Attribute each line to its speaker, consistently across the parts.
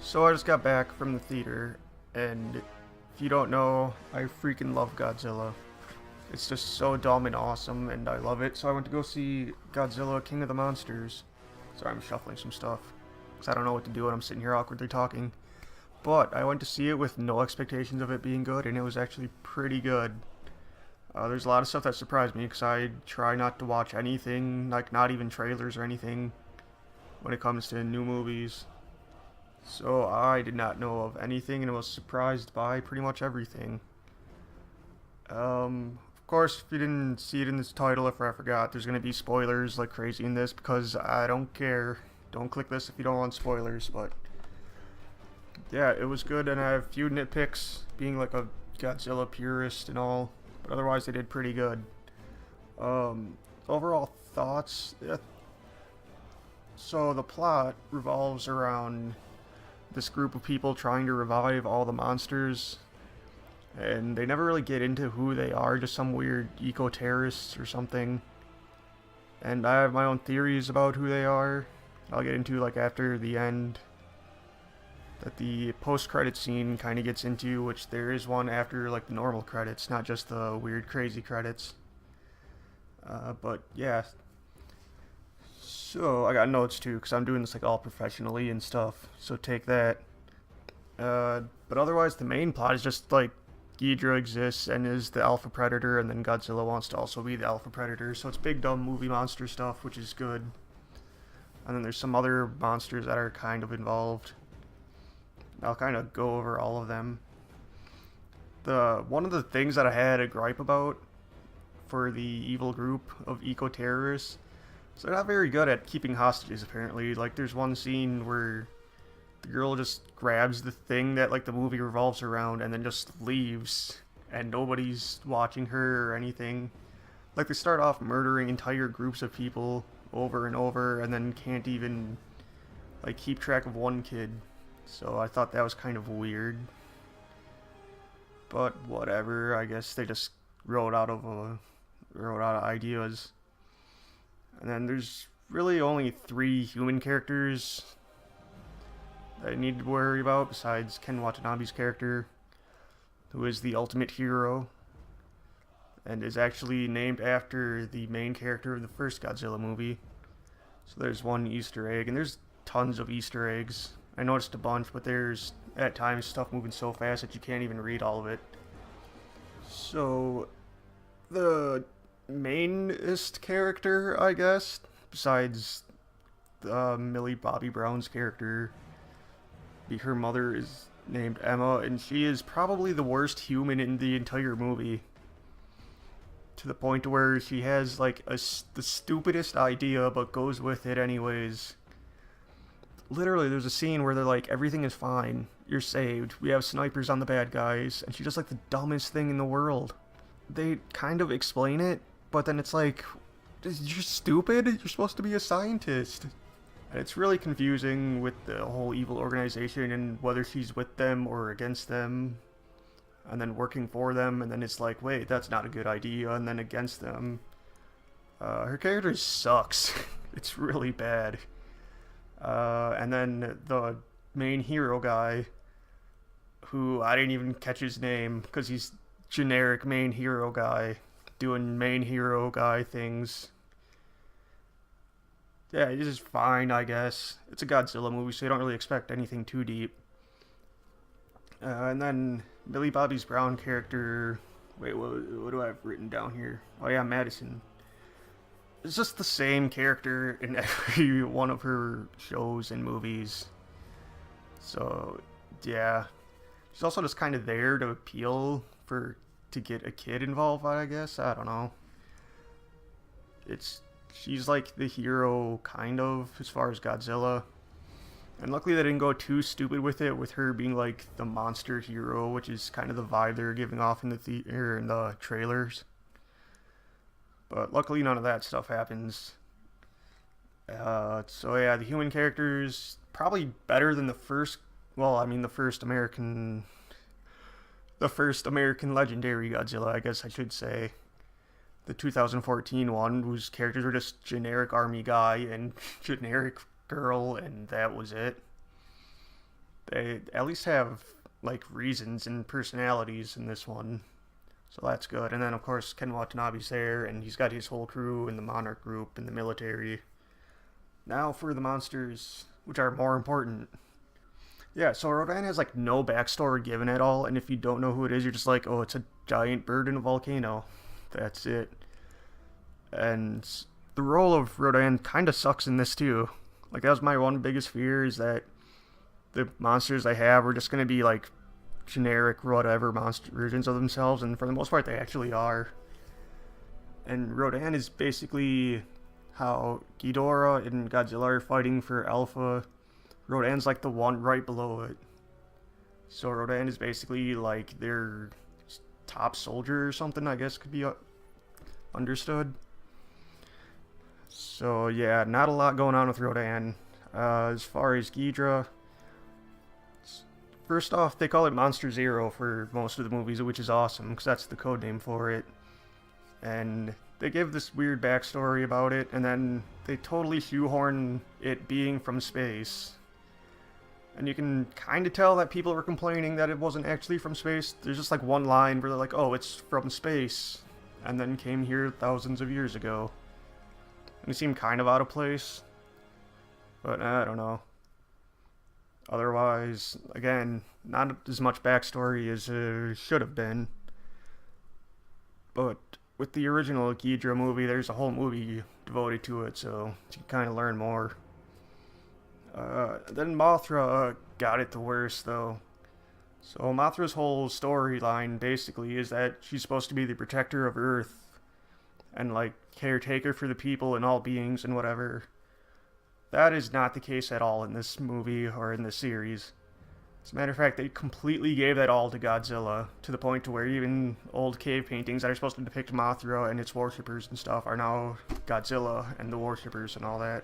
Speaker 1: So I just got back from the theater, and if you don't know, I freaking love Godzilla. It's just so dumb and awesome, and I love it. So I went to go see Godzilla King of the Monsters. Sorry, I'm shuffling some stuff, because I don't know what to do and I'm sitting here awkwardly talking. But I went to see it with no expectations of it being good, and it was actually pretty good. There's a lot of stuff that surprised me, because I try not to watch anything, like not even trailers or anything, when it comes to new movies. So I did not know of anything and was surprised by pretty much everything. Of course, if you didn't see it in this title, if I forgot, there's going to be spoilers like crazy in this because I don't care. Don't click this if you don't want spoilers, but yeah, it was good, and I have a few nitpicks, being like a Godzilla purist and all, but otherwise they did pretty good. Overall thoughts. So the plot revolves around this group of people trying to revive all the monsters, and they never really get into who they are, just some weird eco-terrorists or something. And I have my own theories about who they are. I'll get into like after the end, that the post-credit scene kind of gets into, which there is one after like the normal credits, not just the weird crazy credits. But yeah, so I got notes too, because I'm doing this like all professionally and stuff, so take that. But otherwise the main plot is just like Ghidorah exists and is the alpha predator, and then Godzilla wants to also be the alpha predator, so it's big dumb movie monster stuff, which is good. And then there's some other monsters that are kind of involved. I'll kind of go over all of them. One of the things that I had a gripe about for the evil group of eco-terrorists, so they're not very good at keeping hostages apparently. Like there's one scene where the girl just grabs the thing that like the movie revolves around and then just leaves, and nobody's watching her or anything. Like they start off murdering entire groups of people over and over, and then can't even like keep track of one kid. So I thought that was kind of weird. But whatever, I guess they just wrote out of ideas. And then there's really only 3 human characters that I need to worry about besides Ken Watanabe's character, who is the ultimate hero and is actually named after the main character of the first Godzilla movie. So there's one Easter egg, and there's tons of Easter eggs. I noticed a bunch, but there's at times stuff moving so fast that you can't even read all of it. So the mainest character, I guess, besides Millie Bobby Brown's character, her mother is named Emma, and she is probably the worst human in the entire movie. To the point where she has like the stupidest idea but goes with it anyways. Literally, there's a scene where they're like, everything is fine, you're saved, we have snipers on the bad guys, and she's just like the dumbest thing in the world. They kind of explain it, but then it's like, you're stupid, you're supposed to be a scientist. And it's really confusing with the whole evil organization and whether she's with them or against them, and then working for them, and then it's like, wait, that's not a good idea, and then against them. Her character sucks. It's really bad. And then the main hero guy, who I didn't even catch his name because he's generic main hero guy doing main hero guy things. Yeah, it is fine, I guess. It's a Godzilla movie, so you don't really expect anything too deep. And then Millie Bobby Brown character. Wait, what do I have written down here? Oh yeah, Madison. It's just the same character in every one of her shows and movies. So, yeah. She's also just kind of there to appeal to get a kid involved, I guess. I don't know. She's like the hero, kind of, as far as Godzilla. And luckily they didn't go too stupid with it, with her being like the monster hero, which is kind of the vibe they're giving off in the trailers. But luckily none of that stuff happens. So yeah, the human characters probably better than the first. Well, I mean the first American legendary Godzilla, I guess I should say. The 2014 one, whose characters were just generic army guy and generic girl, and that was it. They at least have like reasons and personalities in this one. So that's good. And then of course Ken Watanabe's there and he's got his whole crew in the Monarch group in the military. Now for the monsters, which are more important. Yeah, so Rodan has like no backstory given at all, and if you don't know who it is, you're just like, oh, it's a giant bird in a volcano. That's it. And the role of Rodan kind of sucks in this too. Like that was my one biggest fear, is that the monsters they have are just gonna be like generic whatever monster versions of themselves, and for the most part they actually are. And Rodan is basically how Ghidorah and Godzilla are fighting for Alpha. Rodan's like the one right below it. So Rodan is basically like their top soldier or something, I guess could be understood. So yeah, not a lot going on with Rodan. As far as Ghidra, first off, they call it Monster Zero for most of the movies, which is awesome, because that's the code name for it. And they give this weird backstory about it, and then they totally shoehorn it being from space. And you can kind of tell that people were complaining that it wasn't actually from space. There's just like one line where they're like, oh, it's from space, and then came here thousands of years ago. And it seemed kind of out of place. But I don't know. Otherwise, again, not as much backstory as should have been. But with the original Ghidra movie, there's a whole movie devoted to it, so you can kind of learn more. Then Mothra got it the worst, though. So Mothra's whole storyline, basically, is that she's supposed to be the protector of Earth, and, like, caretaker for the people and all beings and whatever. That is not the case at all in this movie or in this series. As a matter of fact, they completely gave that all to Godzilla, to the point to where even old cave paintings that are supposed to depict Mothra and its worshippers and stuff are now Godzilla and the worshippers and all that.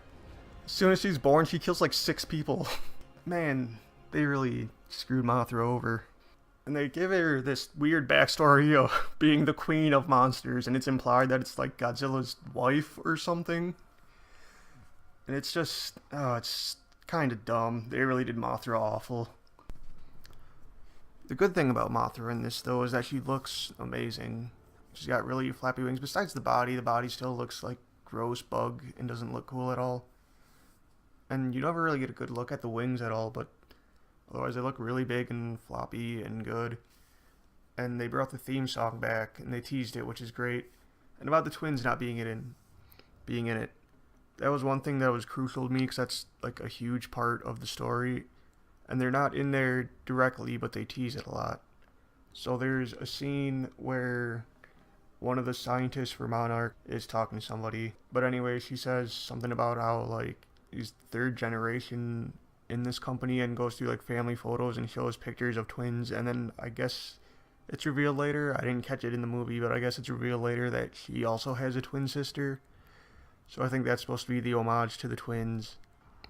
Speaker 1: As soon as she's born, she kills like 6 people. Man, they really screwed Mothra over. And they give her this weird backstory of being the queen of monsters, and it's implied that it's like Godzilla's wife or something. And it's just, it's kind of dumb. They really did Mothra awful. The good thing about Mothra in this, though, is that she looks amazing. She's got really flappy wings. Besides the body still looks like gross bug and doesn't look cool at all. And you never really get a good look at the wings at all, but otherwise they look really big and floppy and good. And they brought the theme song back, and they teased it, which is great. And about the twins not being in it. That was one thing that was crucial to me, because that's like a huge part of the story. And they're not in there directly, but they tease it a lot. So there's a scene where one of the scientists for Monarch is talking to somebody. But anyway, she says something about how, like, he's third generation in this company, and goes through like family photos and shows pictures of twins, and then I guess it's revealed later, I didn't catch it in the movie, but I guess it's revealed later that she also has a twin sister. So I think that's supposed to be the homage to the twins.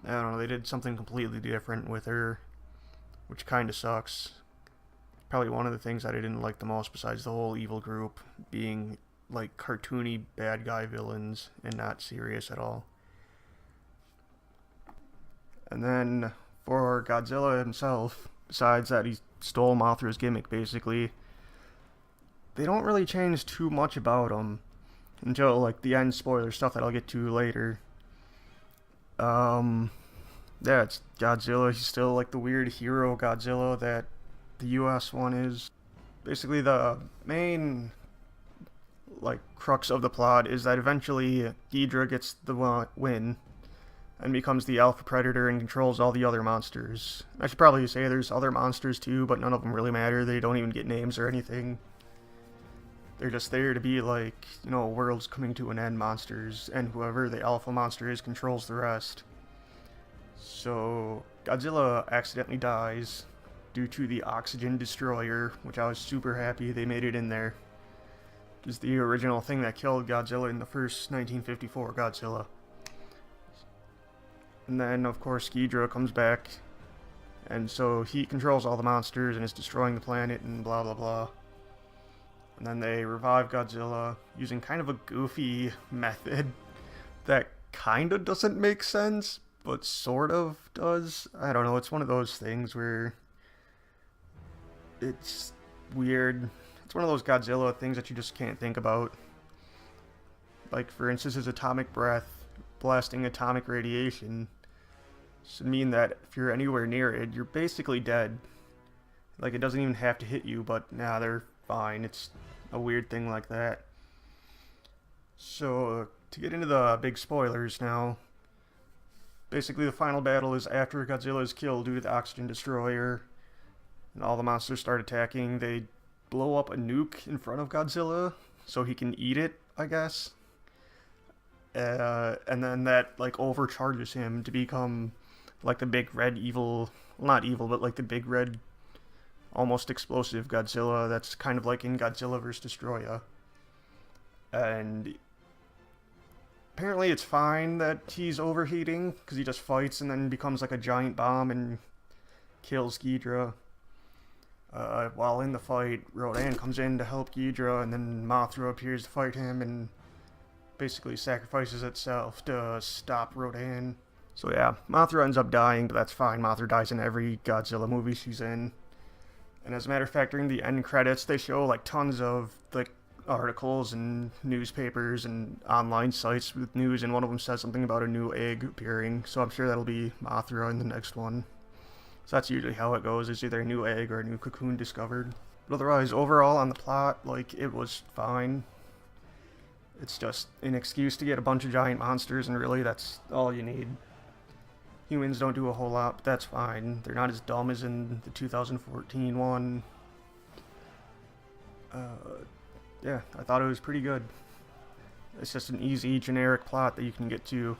Speaker 1: I don't know, they did something completely different with her, which kind of sucks. Probably one of the things that I didn't like the most, besides the whole evil group being like cartoony bad guy villains and not serious at all. And then for Godzilla himself, besides that he stole Mothra's gimmick basically, they don't really change too much about him until like the end spoiler stuff that I'll get to later. Yeah, it's Godzilla. He's still like the weird hero Godzilla that the US one is. Basically the main like crux of the plot is that eventually Ghidra gets the win and becomes the alpha predator and controls all the other monsters. I should probably say there's other monsters too, but none of them really matter. They don't even get names or anything. They're just there to be like, you know, world's coming to an end monsters, and whoever the alpha monster is controls the rest. So Godzilla accidentally dies due to the oxygen destroyer, which I was super happy they made it in there. It's the original thing that killed Godzilla in the first 1954 Godzilla. And then, of course, Ghidra comes back, and so he controls all the monsters and is destroying the planet and blah blah blah. And then they revive Godzilla using kind of a goofy method that kind of doesn't make sense, but sort of does. I don't know, it's one of those things where it's weird. It's one of those Godzilla things that you just can't think about. Like, for instance, his atomic breath blasting atomic radiation should mean that if you're anywhere near it, you're basically dead. Like, it doesn't even have to hit you, but nah, they're fine. It's a weird thing like that. So, to get into the big spoilers now, basically the final battle is after Godzilla is killed due to the oxygen destroyer, and all the monsters start attacking. They blow up a nuke in front of Godzilla so he can eat it, I guess. And then that, like, overcharges him to become, like, the big red evil, well, not evil, but like the big red, almost explosive Godzilla that's kind of like in Godzilla vs. Destroya. And apparently it's fine that he's overheating, because he just fights and then becomes like a giant bomb and kills Ghidorah. While in the fight, Rodan comes in to help Ghidorah, and then Mothra appears to fight him and basically sacrifices itself to stop Rodan. So yeah, Mothra ends up dying, but that's fine. Mothra dies in every Godzilla movie she's in. And as a matter of fact, during the end credits, they show like tons of like articles and newspapers and online sites with news, and one of them says something about a new egg appearing, so I'm sure that'll be Mothra in the next one. So that's usually how it goes, is either a new egg or a new cocoon discovered. But otherwise, overall on the plot, like, it was fine. It's just an excuse to get a bunch of giant monsters, and really that's all you need. Humans don't do a whole lot, but that's fine. They're not as dumb as in the 2014 one. Yeah, I thought it was pretty good. It's just an easy, generic plot that you can get to.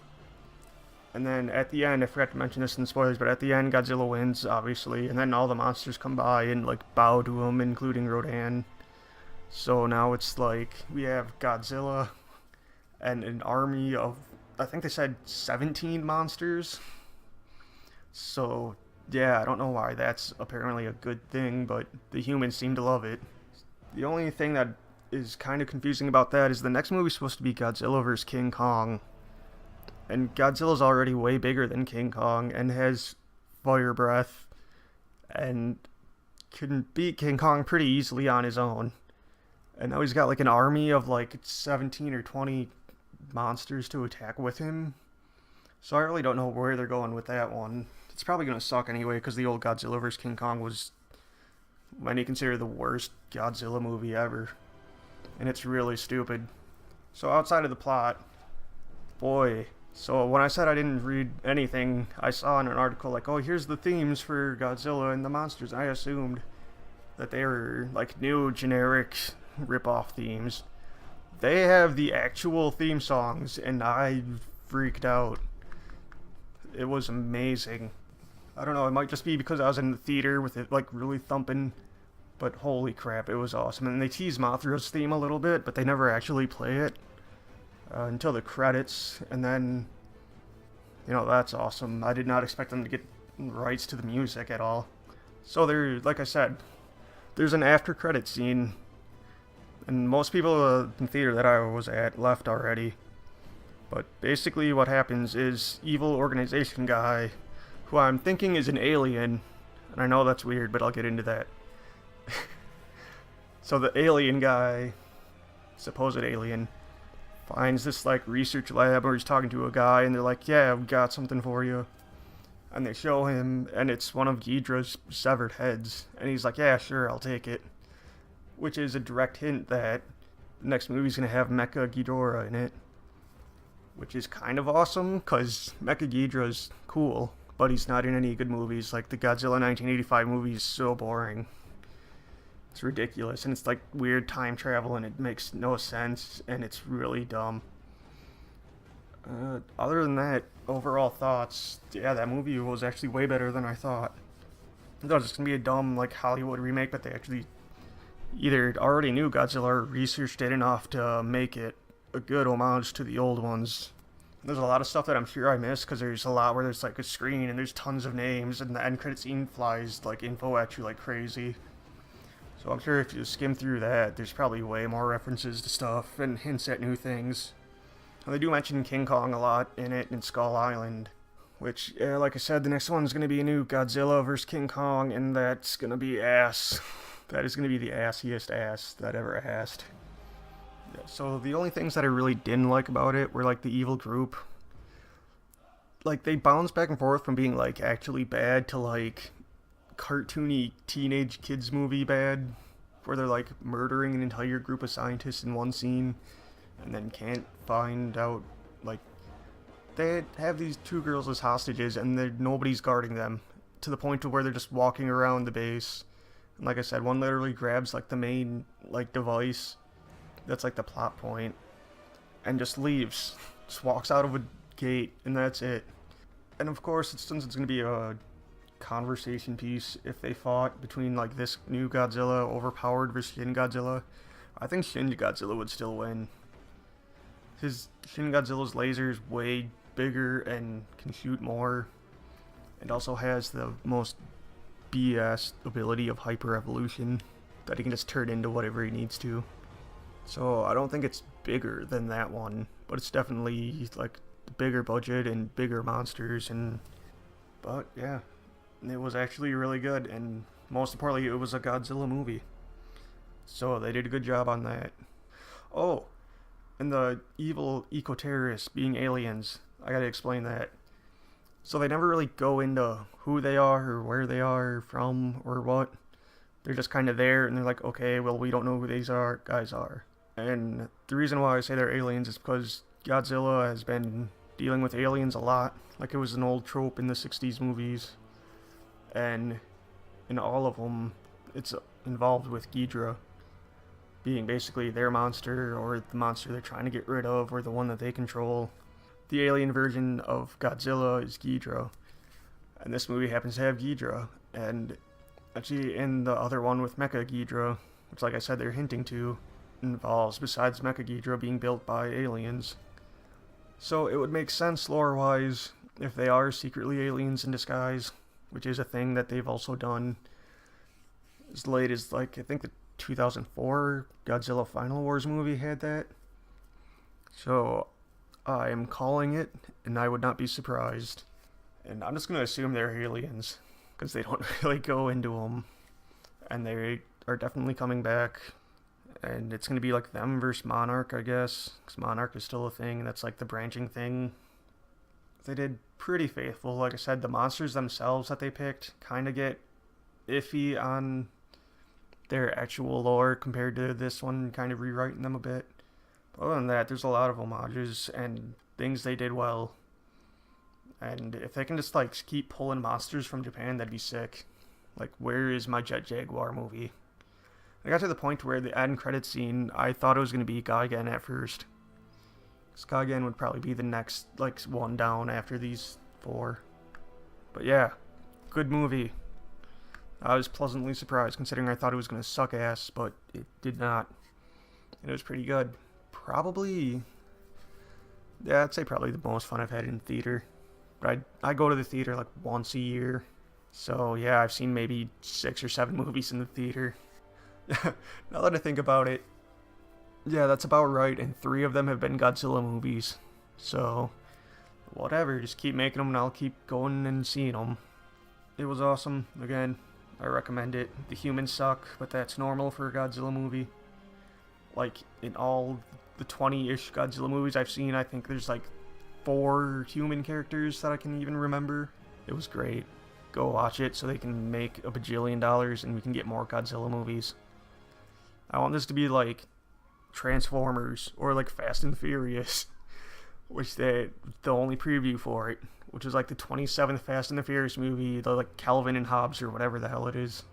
Speaker 1: And then at the end, I forgot to mention this in spoilers, but at the end, Godzilla wins, obviously, and then all the monsters come by and, like, bow to him, including Rodan. So now it's like, we have Godzilla and an army of, I think they said 17 monsters. So, yeah, I don't know why that's apparently a good thing, but the humans seem to love it. The only thing that is kind of confusing about that is the next movie's supposed to be Godzilla vs. King Kong. And Godzilla's already way bigger than King Kong and has fire breath and can beat King Kong pretty easily on his own. And now he's got like an army of like 17 or 20 monsters to attack with him. So I really don't know where they're going with that one. It's probably going to suck anyway, because the old Godzilla vs. King Kong was many consider the worst Godzilla movie ever. And it's really stupid. So outside of the plot, boy... So when I said I didn't read anything, I saw in an article like, oh, here's the themes for Godzilla and the monsters. I assumed that they were like new generic rip-off themes. They have the actual theme songs, and I freaked out. It was amazing. I don't know, it might just be because I was in the theater with it like really thumping, but holy crap, it was awesome. And they tease Mothra's theme a little bit, but they never actually play it. Until the credits, and then, you know, that's awesome. I did not expect them to get rights to the music at all. So there, like I said, there's an after credit scene, and most people in the theater that I was at left already. But basically what happens is evil organization guy, who I'm thinking is an alien, and I know that's weird, but I'll get into that. So the alien guy, supposed alien, finds this like research lab where he's talking to a guy, and they're like, yeah, we got something for you. And they show him, and it's one of Ghidorah's severed heads. And he's like, yeah, sure, I'll take it. Which is a direct hint that the next movie's going to have Mecha Ghidorah in it. Which is kind of awesome, because Mecha Ghidorah's cool, but he's not in any good movies. Like, the Godzilla 1985 movie is so boring. It's ridiculous, and it's like weird time travel, and it makes no sense, and it's really dumb. Other than that, overall thoughts, yeah, that movie was actually way better than I thought. I thought it was just gonna be a dumb, like, Hollywood remake, but they actually either already knew Godzilla or researched it enough to make it a good homage to the old ones. There's a lot of stuff that I'm sure I missed, because there's a lot where there's like a screen, and there's tons of names, and the end credit scene flies like info at you like crazy. So I'm sure if you skim through that, there's probably way more references to stuff and hints at new things. And they do mention King Kong a lot in it, and Skull Island, Which, yeah, like I said, the next one's gonna be a new Godzilla vs. King Kong, and that's gonna be ass. That is gonna be the assiest ass that ever asked. Yeah, so the only things that I really didn't like about it were like the evil group. Like they bounce back and forth from being like actually bad to like cartoony teenage kids movie bad, where they're like murdering an entire group of scientists in one scene, and then can't find out like they have these two girls as hostages and nobody's guarding them to the point to where they're just walking around the base. And like I said, one literally grabs like the main like device that's like the plot point and just leaves, just walks out of a gate, and that's it. And of course, since it's gonna be a conversation piece if they fought between like this new Godzilla overpowered versus Shin Godzilla, I think Shin Godzilla would still win. His Shin Godzilla's laser is way bigger and can shoot more, and also has the most BS ability of hyper evolution that he can just turn into whatever he needs to. So I don't think it's bigger than that one, but it's definitely like bigger budget and bigger monsters. And but yeah, it was actually really good, and most importantly, it was a Godzilla movie, so they did a good job on that. Oh, and the evil eco-terrorists being aliens, I gotta explain that. So they never really go into who they are or where they are from or what. They're just kind of there, and they're like, okay, well, we don't know who these guys are. And the reason why I say they're aliens is because Godzilla has been dealing with aliens a lot. Like, it was an old trope in the 60s movies. And in all of them, it's involved with Ghidorah being basically their monster, or the monster they're trying to get rid of, or the one that they control. The alien version of Godzilla is Ghidorah, and this movie happens to have Ghidorah. And actually, in the other one with Mecha Ghidorah, which, like I said, they're hinting to, involves, besides Mecha Ghidorah, being built by aliens. So it would make sense lore-wise if they are secretly aliens in disguise, which is a thing that they've also done as late as, like, I think the 2004 Godzilla Final Wars movie had that. So I am calling it, and I would not be surprised. And I'm just going to assume they're aliens, because they don't really go into them. And they are definitely coming back. And it's going to be like them versus Monarch, I guess, because Monarch is still a thing, and that's like the branching thing. They did pretty faithful. Like I said, the monsters themselves that they picked kind of get iffy on their actual lore compared to this one, kind of rewriting them a bit. But other than that, there's a lot of homages and things they did well. And if they can just like keep pulling monsters from Japan, that'd be sick. Like, where is my Jet Jaguar movie? I got to the point where the end credit scene, I thought it was going to be Gigan at first. Gigan would probably be the next like one down after these four. But yeah, good movie. I was pleasantly surprised, considering I thought it was going to suck ass, but it did not. And it was pretty good. Probably, yeah, I'd say probably the most fun I've had in theater. But I go to the theater like once a year. So yeah, I've seen maybe 6 or 7 movies in the theater. Now that I think about it, yeah, that's about right, and 3 of them have been Godzilla movies. So, whatever, just keep making them and I'll keep going and seeing them. It was awesome. Again, I recommend it. The humans suck, but that's normal for a Godzilla movie. Like, in all the 20-ish Godzilla movies I've seen, I think there's like 4 human characters that I can even remember. It was great. Go watch it so they can make a bajillion dollars and we can get more Godzilla movies. I want this to be like Transformers or like Fast and Furious, which the only preview for it, which is like the 27th Fast and the Furious movie, the like Calvin and Hobbes or whatever the hell it is.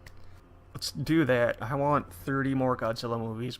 Speaker 1: Let's do that. I want 30 more Godzilla movies.